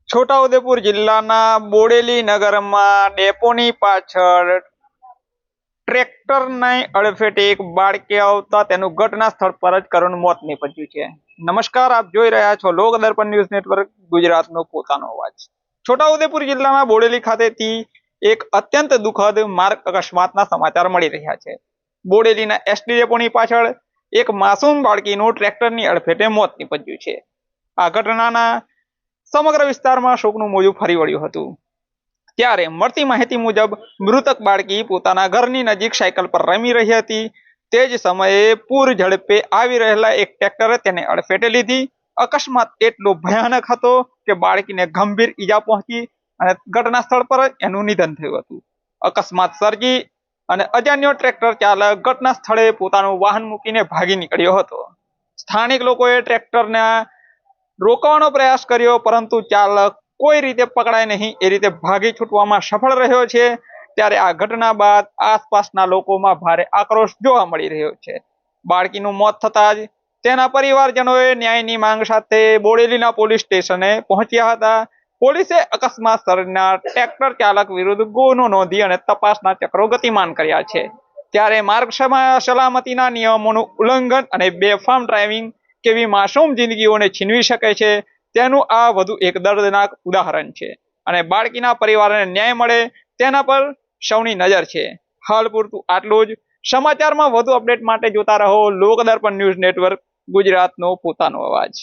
છોટાઉદેપુર જિલ્લાના બોડેલી નગરમાં ડેપોની પાછળ ટ્રેક્ટરની અડફેટે એક બાળકી આવતા તેનું ઘટના સ્થળ પર જ કરુણ મોત નીપજ્યું છે। નમસ્કાર, આપ જોઈ રહ્યા છો લોક દર્પણ ન્યૂઝ નેટવર્ક ગુજરાતનો પોતાનો અવાજ। છોટાઉદેપુર જિલ્લાના બોડેલી ખાતેથી એક અત્યંત દુઃખદ માર્ગ અકસ્માતના સમાચાર મળી રહ્યા છે। બોડેલીના એસટી ડેપોની પાછળ એક માસૂમ બાળકીનું ટ્રેક્ટરની અડફેટે મોત નીપજ્યું છે। આ ઘટનાના સમગ્ર વિસ્તારમાં શોકનું મોજું ફરી વળ્યું હતું। ત્યારે મળતી માહિતી મુજબ મૃતક બાળકી પોતાના ઘરની નજીક સાયકલ પર રમી રહી હતી। તે જ સમયે પૂર ઝડપે આવી રહેલા એક ટ્રેક્ટરે તેને અડફેટે લીધી। અકસ્માત એટલો ભયાનક હતો કે બાળકીને ગંભીર ઈજા પહોંચી અને ઘટના સ્થળ પર જ એનું નિધન થયું હતું। અકસ્માત સર્જી અને અજાણ્યો ટ્રેક્ટર ચાલક ઘટના સ્થળે પોતાનું વાહન મૂકીને ભાગી નીકળ્યો હતો। સ્થાનિક લોકોએ ટ્રેક્ટરને રોકવાનો પ્રયાસ કર્યો, પરંતુ ચાલક કોઈ રીતે પકડાય નહીં એ રીતે ભાગી છૂટવામાં સફળ રહ્યો છે। ત્યારે આ ઘટના બાદ આસપાસના લોકોમાં ભારે આક્રોશ જોવા મળી રહ્યો છે। બાળકીનું મોત થતા જ તેના પરિવારજનોએ ન્યાયની માંગ સાથે બોડેલીના પોલીસ સ્ટેશને પહોંચ્યા હતા। પોલીસે અકસ્માત સર્જનાર ટ્રેક્ટર ચાલક વિરુદ્ધ ગુનો નોંધી અને તપાસના ચક્રો ગતિમાન કર્યા છે। ત્યારે માર્ગ સલામતીના નિયમોનું ઉલ્લંઘન અને બેફામ ડ્રાઇવિંગ કેવી માસૂમ જિંદગીઓને છીનવી શકે છે તેનું આ વધુ એક દર્દનાક ઉદાહરણ છે અને બાળકીના પરિવારને ન્યાય મળે તેના પર સૌની નજર છે। હાલ પૂરતું આટલું જ। સમાચારમાં વધુ અપડેટ માટે જોતા રહો લોક દર્પણ ન્યૂઝ નેટવર્ક ગુજરાતનો પોતાનો અવાજ।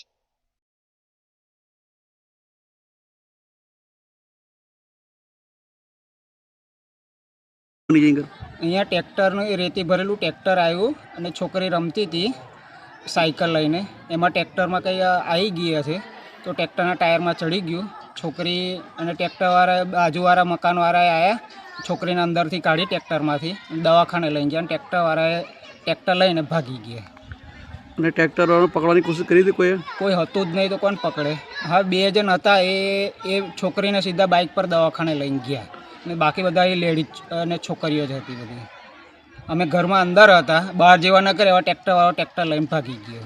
અહીંયા ટ્રેક્ટરનું રેતી ભરેલું ટ્રેક્ટર આવ્યું અને છોકરી રમતી હતી સાયકલ લઈને। એમાં ટ્રેક્ટરમાં કંઈ આવી ગયા છે તો ટ્રેક્ટરના ટાયરમાં ચડી ગયું। છોકરી અને ટ્રેક્ટરવાળા બાજુવાળા મકાનવાળાએ આવ્યા, છોકરીને અંદરથી કાઢી ટ્રેક્ટરમાંથી દવાખાને લઈ ગયા અને ટ્રેક્ટરવાળાએ ટ્રેક્ટર લઈને ભાગી ગયા। અને ટ્રેક્ટરવાળાને પકડવાની કોશિશ કરી હતી કોઈ હતું જ નહીં તો કોણ પકડે? હા, 2 જણ હતા, એ છોકરીને સીધા બાઇક પર દવાખાને લઈને ગયા અને બાકી બધા એ લેડીઝ અને છોકરીઓ જ હતી બધી। અમે ઘરમાં અંદર હતા, બહાર જેવા ન કરે એવા ટ્રેક્ટરવાળો ટ્રેક્ટર લઈને ભાગી ગયો।